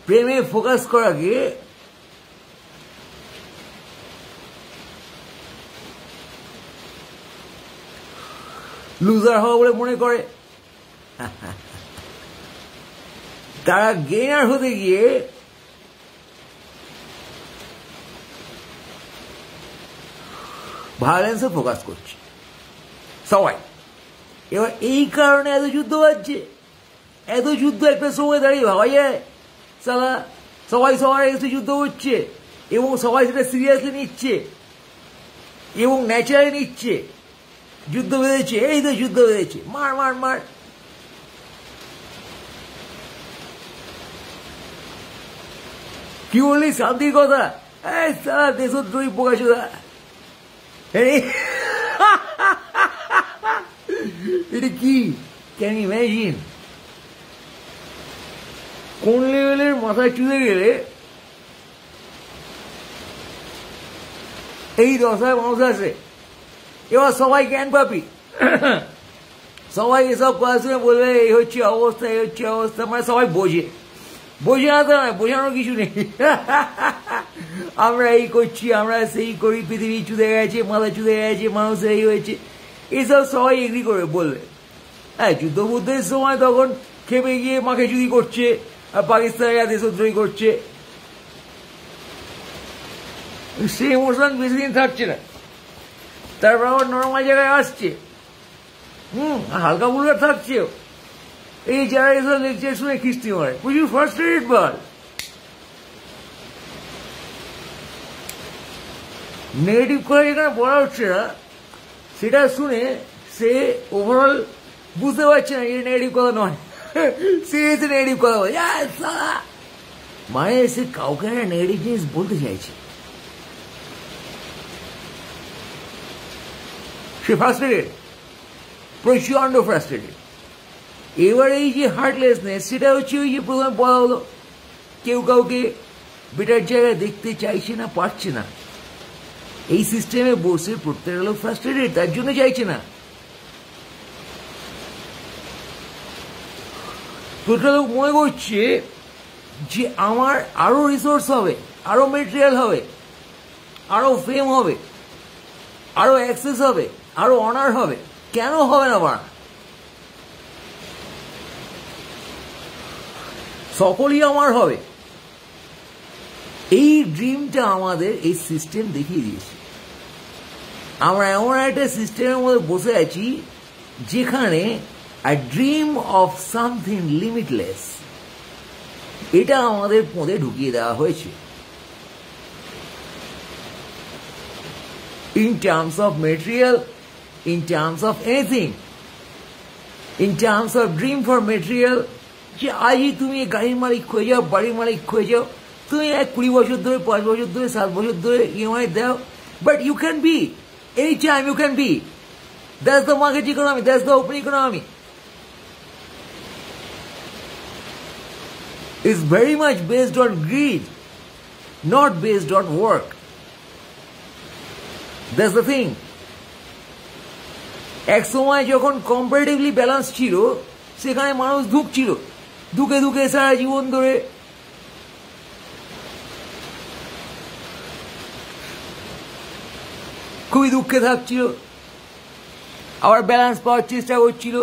প্রেমে ফোকাস করাকে লুজার হওয়া বলে মনে করে। তারা গেইনার হতে গিয়ে ভায়োলেন্সে ফোকাস করছে সবাই। এবার এই কারণে এত যুদ্ধ বাজছে। এত যুদ্ধ একটা সময় দাঁড়িয়ে ভাবা যায়? সালা সবাই সবার এগেন্সটে যুদ্ধ করছে এবং সবাই সেটা সিরিয়াসলি নিচ্ছে এবং ন্যাচারালি নিচ্ছে। যুদ্ধ বেঁধেছে, এই তো যুদ্ধ বেঁধেছে, মার মার মার। কি বললি? শান্তির কথা? সারা দেশদ্রোহী বোকাচোদা। এটা কি? Can you imagine? কোন লেভেলের মাথায় চুলে গেলে এই দশায় মানুষ আছে? এবার সবাই জ্ঞান পাপি, সবাই এসব কথা শুনে বলবে এই হচ্ছে অবস্থা, এই হচ্ছে অবস্থা। মানে সবাই বোঝে, বোঝে না তো নয়, বোঝানোর কিছু নেই। আমরা এই করছি, আমরা সেই করি, পৃথিবী চুদে গেছে, মাথা চুদে গেছে, মানুষের এই হয়েছে, এইসব সবাই এগ্রি করে বলবে। হ্যাঁ, যুদ্ধবুদ্ধের সময় তখন খেপে গিয়ে মাকে চুরি করছে আর পাকিস্তানিরা দেশদ্রোহী করছে। সেই ইমোশন বেশি দিন থাকছে না, তারপর আবার নর্মাল জায়গায় আসছে, হালকা ফুলকা থাকছেও। এই যারা এসব লেকচার শুনে খিস্তি মারে, প্রচুর ফ্রাস্ট্রেটেড বল। নেগেটিভ কথা যেখানে বলা হচ্ছে না সেটা শুনে সে ওভারঅল বুঝতে পারছে না এটা নেগেটিভ কথা নয়, সে এসে নেগেটিভ কথা বলে, মানে সে কাউকে একটা নেগেটিভ জিনিস বলতে চাইছে, সে ফ্রাস্ট্রেটেড, প্রচন্ড ফ্রাস্ট্রেটেড। এবার এই যে হার্টলেসনেস সেটা হচ্ছে ওই যে প্রথমে বলা হলো, কেউ কাউকে বেটার জায়গায় দেখতে চাইছে না, পারছে না। এই সিস্টেমে বসে প্রত্যেকটা লোক ফ্রাস্ট্রেটেড, তার জন্য চাইছে না। প্রত্যেকটা লোক মনে করছে যে আমার আরো রিসোর্স হবে, আরো মেটেরিয়াল হবে, আরো ফেম হবে, আরো অ্যাক্সেস হবে, আরো অনার হবে। কেন হবে না বাড়া? সকলই আমার হবে। এই ড্রিমটা আমাদের এই সিস্টেম দেখিয়ে দিয়েছে। আমরা এমন একটা সিস্টেমের মধ্যে বসে আছি যেখানে a dream of something limitless এটা আমাদের মধ্যে ঢুকিয়ে দেওয়া হয়েছে। In terms of material, in terms of anything, in terms of dream for material, যে আজই তুমি গাড়ির মালিক হয়ে যাও, বাড়ির মালিক হয়ে যাও, তুমি 20 বছর ধরে, 5 বছর ধরে, 7 বছর ধরে EMI দাও, but you can be, anytime you can be. That's the market economy, that's the open economy. It's very much based on greed, not based on work. That's the thing. এক সময় যখন কম্পারেটিভলি ব্যালেন্স ছিল সেখানে মানুষ ধুকছিল, ধুকে ধুকে সারা জীবন ধরে খুবই দুঃখে থাকছিল, আবার ব্যালেন্স পাওয়ার চেষ্টা করছিল,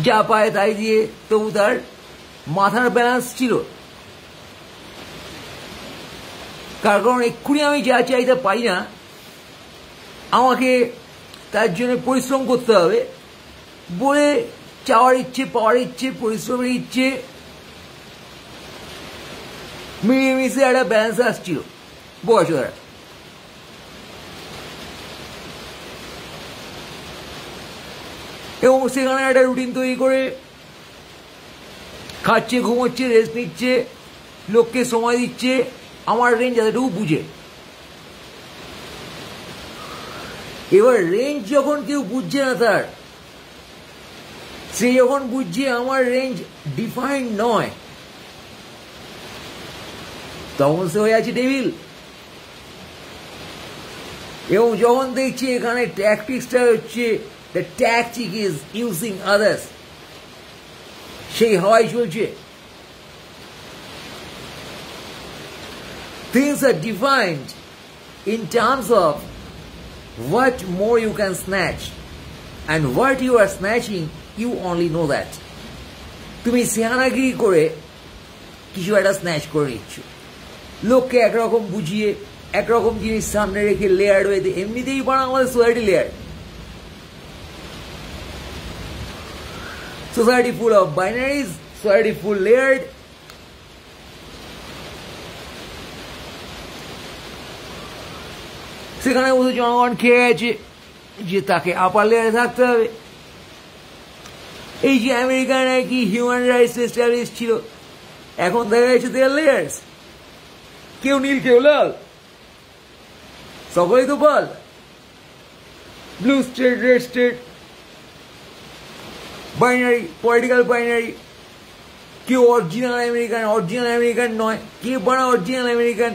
যা পায় তাই দিয়ে, তবু তার মাথার ব্যালেন্স ছিল। কারণ এক্ষুনি আমি যা চাই তা পাই না, আমাকে তার জন্য পরিশ্রম করতে হবে বলে চাওয়ার ইচ্ছে, পাওয়ার ইচ্ছে, পরিশ্রমের ইচ্ছে মিলিয়ে মিশে একটা ব্যালেন্স আসছিল বয়স দ্বারা। এবং সেখানে একটা রুটিন তৈরি করে খাচ্ছে, ঘুমোচ্ছে, রেস্ট নিচ্ছে, লোককে সময় দিচ্ছে, আমার রেঞ্জ এতটুকু বুঝে। এবার রেঞ্জ যখন কেউ বুঝছে না তার, সে যখন বুঝছে আমার রেঞ্জ ডিফাইন্ড নয়, তখন সে হয়ে আছে ডেভিল। এবং যখন দেখছি এখানে ট্যাকটিক্সটা হচ্ছে the tactic is using others, সেই হাওয়াই চলছে। Things are defined in terms of what more you can snatch, and what you are snatching, you only know that. তুমি সিয়ানাগিরি করে কিছু একটা স্ন্যাচ করে নিচ্ছ, লোককে একরকম বুঝিয়ে একরকম জিনিস সামনে রেখে লেয়ার হয়ে, এমনিতেই বাড়া আমাদের society layer, society full of binaries, society full layered. সেখানে বলতে জনগণ খেয়ে গেছে যে তাকে আপার লেয়ারে থাকতে হবে। এই যে আমেরিকান কি হিউম্যান রাইটস এস্টাবলিশ ছিল, এখন দেখা যাচ্ছে দেয়ার লেয়ার্স, কেউ নীল কেউ লাল, সকলেই তো বল, blue state, red state, binary, political binary. কেউ অরিজিনাল আমেরিকান নয়, কে বানা অরিজিনাল আমেরিকান,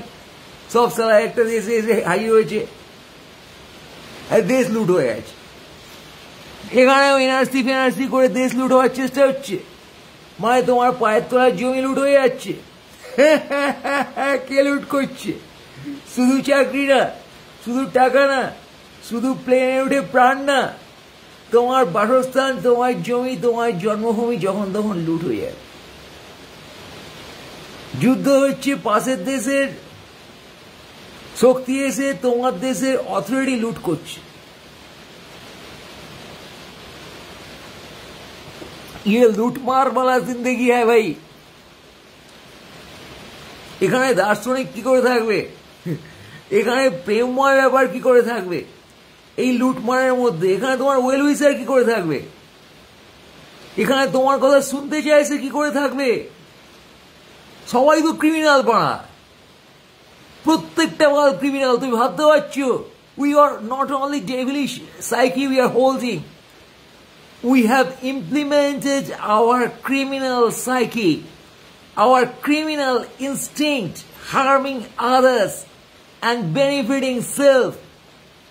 সব সালা একটা দেশে এসে হাজির হয়েছে, দেশ লুট হয়ে গেছে। এখানে এনআরসি করে দেশ লুট হওয়ার চেষ্টা হচ্ছে, মানে তোমার পায়ের তলার জমি লুট হয়ে যাচ্ছে। কে লুট করছে? শুধু চাকরি না, শুধু টাকা না, শুধু প্লেনে উঠে প্রাণ না, তোমার বাসস্থান, তোমার জমি, তোমার জন্মভূমি যখন তখন লুট হয়ে যায়। যুদ্ধ হচ্ছে পাশের দেশের শক্তি এসে তোমার দেশের অথরিটি লুট করছে। ये लूटमार वाला जिंदगी है भाई। এখানে দার্শনিক কি করে থাকবে, এখানে প্রেমময় ব্যাপার কি করে থাকবে এই লুটমারের মধ্যে? এখানে তোমার ওয়েল উইসার কি করে থাকবে? এখানে তোমার কথা শুনতে চাইছে কি করে থাকবে? সবাই তো ক্রিমিনাল পাড়া, প্রত্যেকটা মাল ক্রিমিনাল। তুমি ভাবতে পারছো? We are not only devilish psyche we are holding, we have implemented our criminal psyche, our criminal instinct, harming others and benefiting self.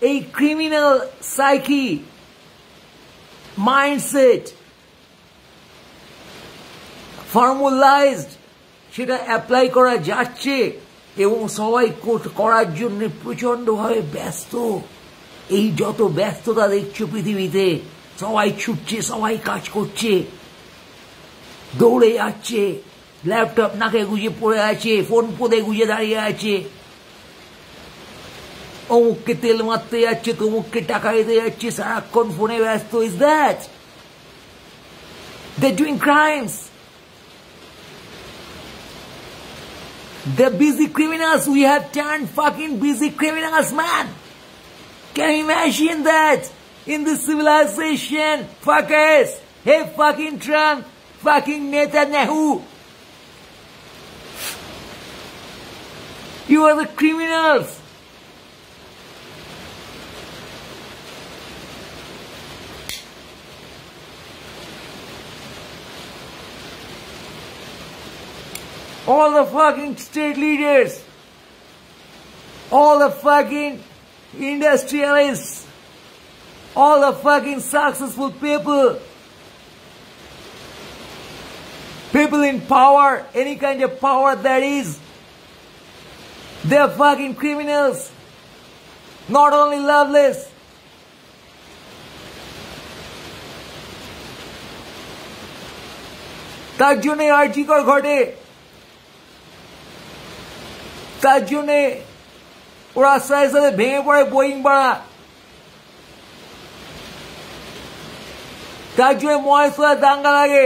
A criminal psyche mindset formalized, সেটা অ্যাপ্লাই করা যাচ্ছে এবং সবাই করার জন্য প্রচন্ডভাবে ব্যস্ত। এই যত ব্যস্ততা দেখছো পৃথিবীতে, সবাই ছুটছে, সবাই কাজ করছে, দৌড়ে যাচ্ছে, ল্যাপটপ নাকে গুজে পড়ে আছে, ফোন পদে গুজে দাঁড়িয়ে আছে, অমুককে তেল মারতে যাচ্ছে, তমুককে টাকা দিতে যাচ্ছে, সারাক্ষণ ফোনে ব্যস্ত। Is that they're doing crimes? They're busy criminals. We have turned fucking busy criminals, man. Can you imagine that? In this civilization, fuckers, hey fucking Trump, fucking Netanyahu, you are the criminals. All the fucking state leaders, all the fucking industrialists, all the fucking successful people in power, any kind of power that is, they're fucking criminals, not only loveless. তার জন্য আর্জিকর ঘটে, তার জন্য ওরা আস্তে আস্তে ভেঙে পড়ে বোয়িং বাড়া, তার জন্য মহেশ্বরের দাঙ্গা লাগে,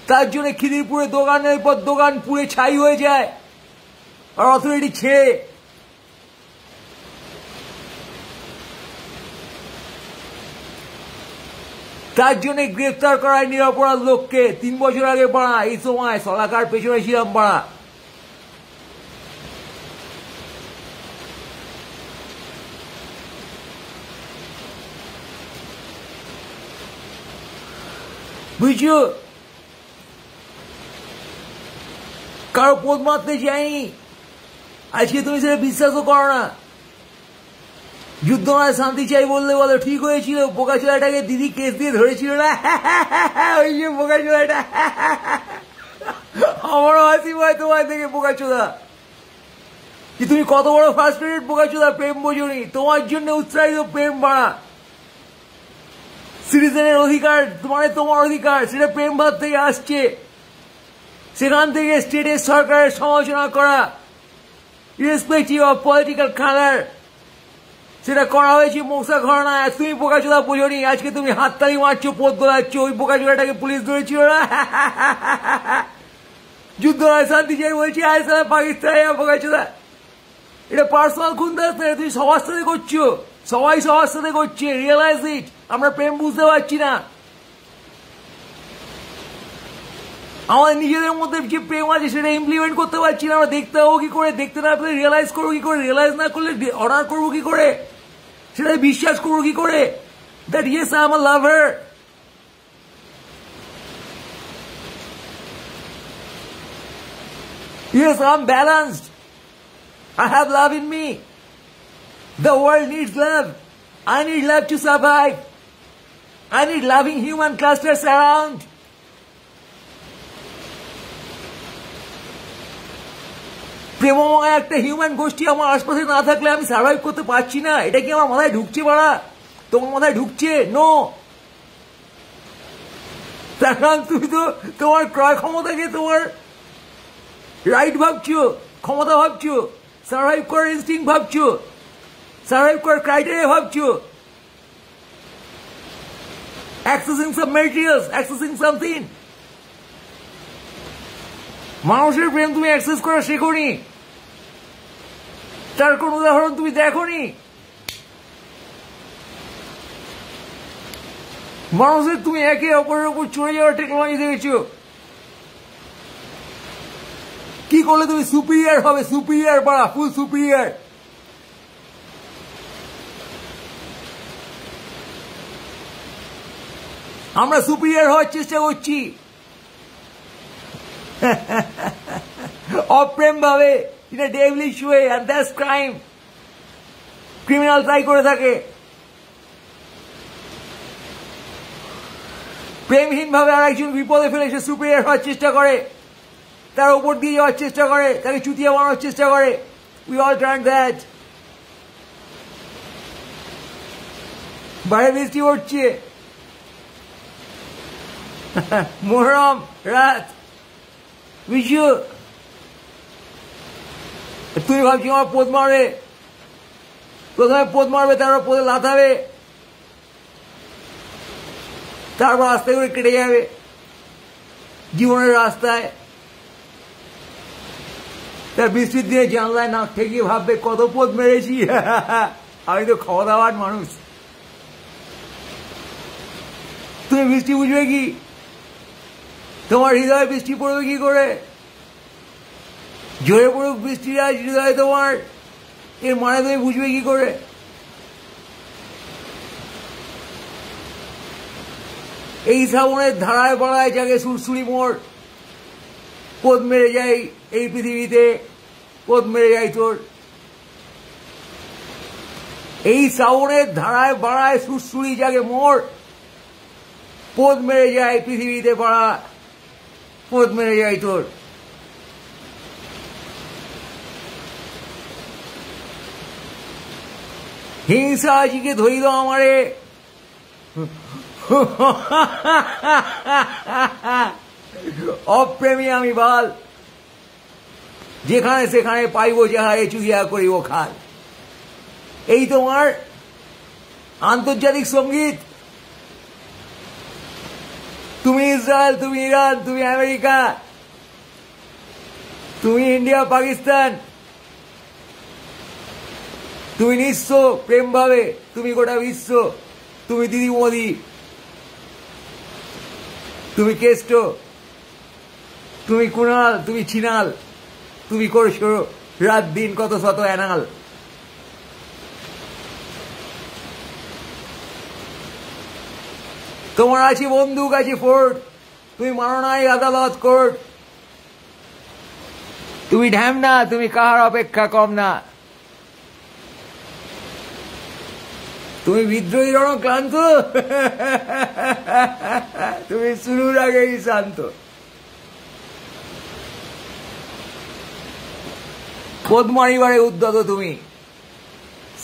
তার জন্য খিদিরপুরে দোকানের পর দোকান পুড়ে ছাই হয়ে যায় আর অথরিটি ছেড়ে। তার জন্য গ্রেফতার করায় নিরপরাধ লোককে 3 বছর আগে বাড়া, এই সময় সলাকার পেছনে ছিলাম বাড়া। বুঝছো, কারো পোদ মারতে যায়নি, আজকে তুমি সেটা বিশ্বাসও করো না। যুদ্ধ নয় শান্তি চাই বললে বলো ঠিক হয়েছিল, বোকা চোদাটাকে দিদি কেস দিয়ে ধরেছিল না, ওই যে বোকা চোদাটা। আমারও হাসি পায় তোমার থেকে বোকা চোদা, যে তুমি কত বড় ফার্স্ট্রেটেড বোকা চোদা, প্রেম বোঝনি, তোমার জন্য উৎসাহিত প্রেম বাড়া। সিটিজেনের অধিকার মানে তোমার অধিকার, সেটা প্রেম ভাব থেকে আসছে, সেখান থেকে স্টেটের সরকারের সমালোচনা করা ইরেসপেক্টিভ অফ পলিটিক্যাল কালার, সেটা করা হয়েছে মৌসা ঘরানায়। তুমি বোকাচোদা বোঝনি, আজকে তুমি হাততালি মারছো, পথ দোলাচ্ছ, ওই বোকাচোদাটাকে পুলিশ ধরেছিল না। যুদ্ধ নয় শান্তি চাই বলছি, আজ সারা পাকিস্তানে বোকাচোদা। এটা পার্সোনাল খুনদাস না, তুমি সবার সাথে করছো, সবাই সবার সাথে করছে। রিয়েলাইজ ইট। আমরা প্রেম বুঝতে পারছি না, আমাদের নিজেদের মধ্যে যে প্রেম আছে সেটা ইমপ্লিমেন্ট করতে পারছি না। আমরা দেখতে হবো কি করে, দেখতে না পেলে রিয়েলাইজ করবো কি করে, রিয়েলাইজ না করলে অর্ডার করবো কি করে, সেটা বিশ্বাস করবো কি করে that yes I am a lover. Yes, I'm balanced. I have love in me. The world needs love. I need love to survive. I need loving human clusters around. প্রেমময় একটা হিউম্যান গোষ্ঠী আমার আশপাশে না থাকলে আমি সার্ভাইভ করতে পারছি না। এটা কি আমার মাথায় ঢুকছে বাড়া? তোমার মাথায় ঢুকছে? নো। তার কারণ তুমি তো তোমার ক্রয় ক্ষমতাকে তোমার রাইট ভাবছো, ক্ষমতা ভাবছো, সার্ভাইভ করার ইনস্টিং ভাবছো, সার্ভাইভ করার ক্রাইটেরিয়া ভাবছো, অ্যাক্সেসিং সাম ম্যাটেরিয়ালস, অ্যাক্সেসিং সামথিং। মানুষের প্রেম তুমি অ্যাক্সেস করা শেখোনি, তার কোন উদাহরণ তুমি দেখোনি। মানুষের তুমি একে অপরের উপর চড়ে যাওয়ার টেকনোলজি দেখেছো। কি করলে তুমি সুপিরিয়ার হবে, সুপিরিয়ার বা ফুল সুপিরিয়ার। আমরা সুপিরিয়ার হওয়ার চেষ্টা করছি অপ্রেম ভাবে, in a devilish way, and that's crime. Criminal তাই করে থাকে, প্রেমহীন ভাবে আর একজন বিপদে ফেলে সে সুপিরিয়ার হওয়ার চেষ্টা করে, তার উপর দিয়ে যাওয়ার চেষ্টা করে, তাকে চুতিয়া বানানোর চেষ্টা করে। We all tried that. বাইরে বৃষ্টি পড়ছে, মোহরম রাত, বিশু। তুমি ভাবছি আমার পোদ মারবে, প্রথমে পোদ মারবে, তারপর পোদে লাথাবে, তারপর আস্তে করে কেটে যাবে জীবনের রাস্তায়। তার বৃষ্টির দিনে জানলায় নাক ঠেকিয়ে ভাববে কত পোদ মেরেছি, আমি তো খাওয়া দাওয়ার মানুষ। তুমি বৃষ্টি বুঝবে কি? তোমার হৃদয়ে বৃষ্টি পড়বে কি করে? জোরে পড়ুক বৃষ্টি আজ হৃদয়ে তোমার, এর মানে তুমি বুঝবে কি করে? এই শ্রাবণের ধারায় বাড়ায় জাগে সুরসুরি মোড়, পোদ মেরে যায় এই পৃথিবীতে, পোদ মেরে যায় তোর। এই শ্রাবণের ধারায় বাড়ায় সুরসুরি জাগে মোড়, পোদ মেরে যায় পৃথিবীতে পাড়া, পোদ মেরে যায় তোর। হিংসা আজিকে ধরিল আমারে, অপ্রেমী আমি বাল, যেখানে সেখানে পাইব যাহারে চুরিয়া করিব খাল। এই তোমার আন্তর্জাতিক সঙ্গীত। তুমি ইসরায়েল, তুমি ইরান, তুমি আমেরিকা, তুমি ইন্ডিয়া, পাকিস্তান, তুমি নিঃস্ব প্রেম ভাবে, তুমি গোটা বিশ্ব, তুমি দিদি মোদি, তুমি কেষ্ট, তুমি কুণাল, তুমি ছিনাল, তুমি করছো রাত দিন কত শত অ্যানাল। তোমার আছে বন্দুক, আছে ফোর্ট, তুমি মানো নাই আদালত কোর্ট। তুমি ঢ্যাম না, তুমি কাহার অপেক্ষা কম না। তুমি বিদ্রোহী রণক্লান্ত, তুমি শুরুর আগেই শান্ত। পোদ মারিবারে উদ্যত তুমি,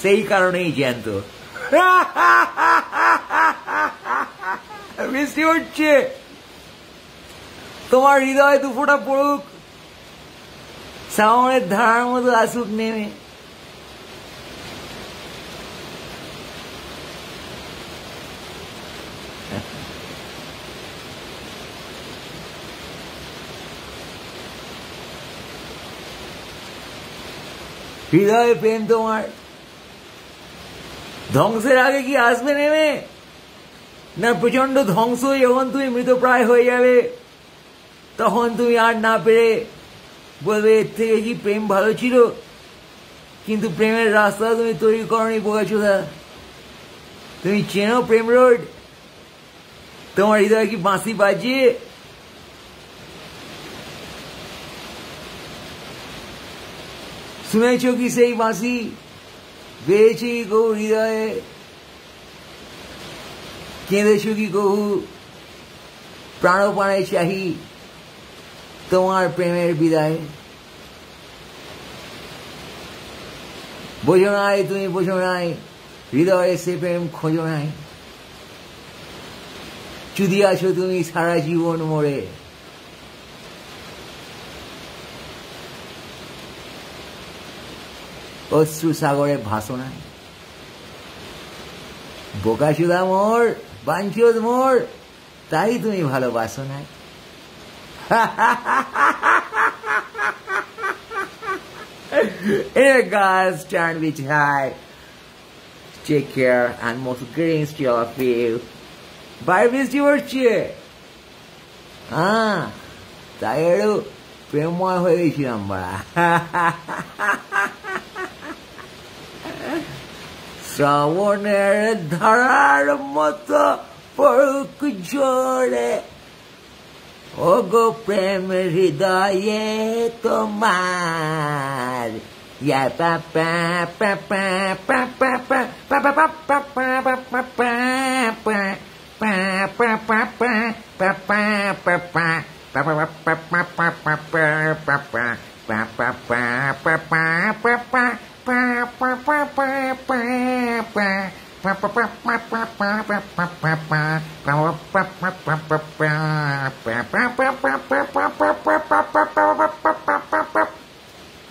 সেই কারণেই জ্যান্ত। বৃষ্টি হচ্ছে, তোমার হৃদয়ে দুফোঁটা পড়ুক, শ্রাবণের ধারার মতো আসুক নেমে। হৃদয়ে প্রেম তোমার ধ্বংসের আগে কি আসবে নেমে? না প্রচন্ড ধ্বংস যখন তুমি মৃতপ্রায় হয়ে যাবে, তখন তুমি আর না পেরে বলবে এর থেকে কি প্রেম ভালো ছিল। কিন্তু প্রেমের রাস্তা তুমি তৈরি করনি বোকাচোদা। তুমি চেনো প্রেম রোড? তোমার হৃদয়ে কি বাঁশি বাজে? শুনেছ কি সেই বাঁশি বেয়েছি গৌ হৃদয়ে? কেঁদেছ কি কহু প্রাণপানে চাহি তোমার প্রেমের বিদায়? বোঝো নাই, তুমি বোঝো নাই, হৃদয়ে সে প্রেম খোঁজো নাই। চুদিয়াছ তুমি সারা জীবন মোরে। অশ্রু সাগরে ভাসনায়। বোকাচোদা মোর, বাঞ্চোদ মোর, তাই তুমি ভালোবাসো না। Hey guys, stand with high. Take care and most greetings to all of you. Bye, বৃষ্টি পড়ছে। তাই একটু প্রেমময় হয়ে গেছিলাম বাড়া। শ্রাবণের ধারার মতো পড়ুক জোরে, ও গো প্রেম হৃদয়ে তোমার। ইয়া পা পা পা পা পা পা পা পা পা পা পা পা পা পা পা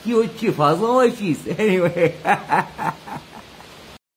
কি হচ্ছে ফাঁসা হয়েছিস? Anyway.